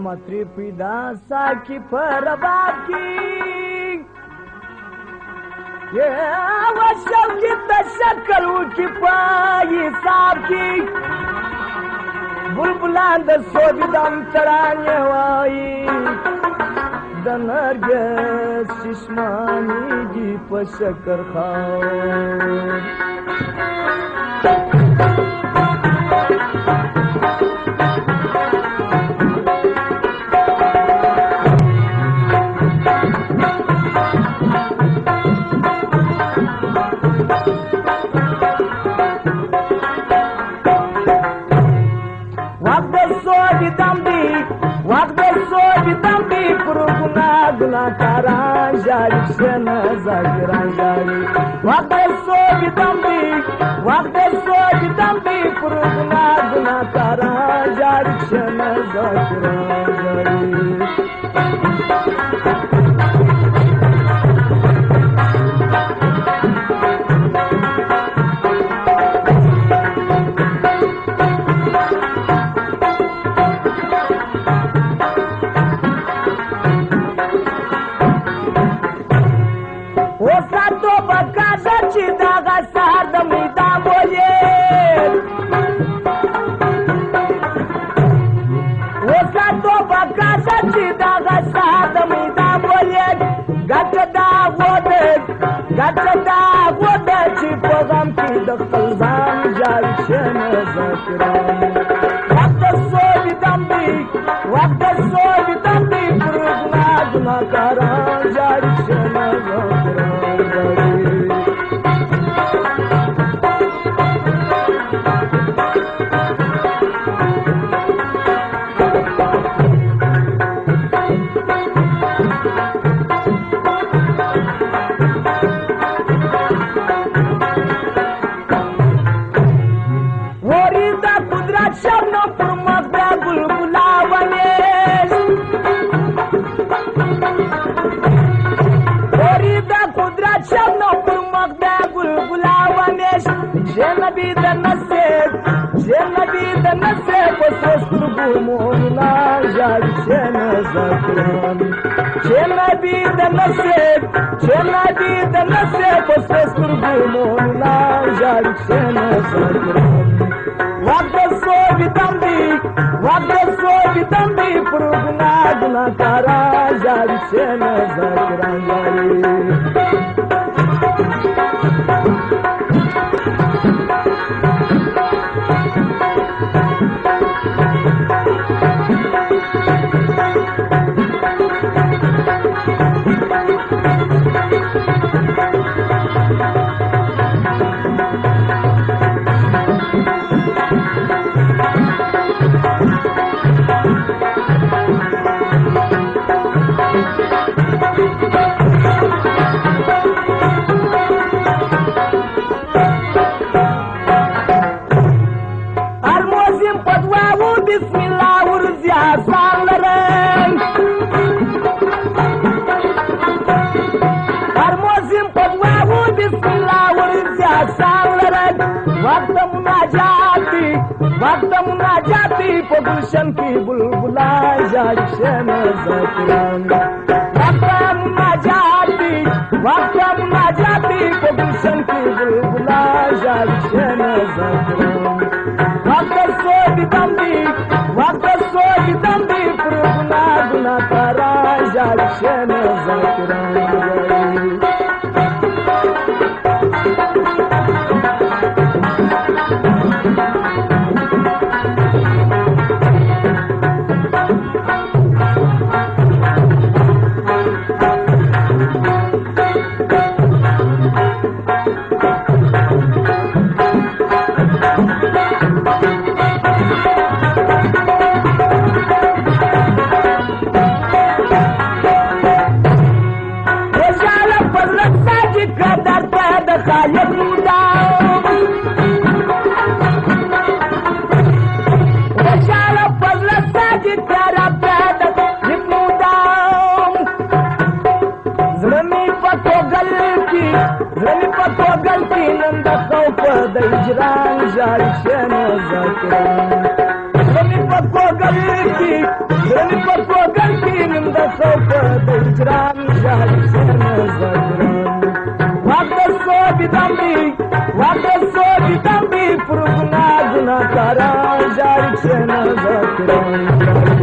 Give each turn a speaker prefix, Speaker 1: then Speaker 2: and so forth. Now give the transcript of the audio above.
Speaker 1: Matri pida saki parabaki ye washal ki tashakkaru ki pai sabki bulbulan da sobidam taranye wai danarges shishmani ji pashakar khaw Karanjari shena zagiranjari wakde sobi dambi kuruguna guna karanjari shena zagiranjari Pogulshan ki bulbula jari shena zakiran Wakta munajati Pogulshan ki bulbula jari shena zakiran Wakta sobi dambi Puruguna guna kara jari shena zakiran زنی پتو گلتی نند خوف دیجران جاری شنو ذاکران زنی پتو گلتی نند خوف دیجران جاری شنو ذاکران وقت صوبی دم بی پرگنا گناه کاران جاری شنو ذاکران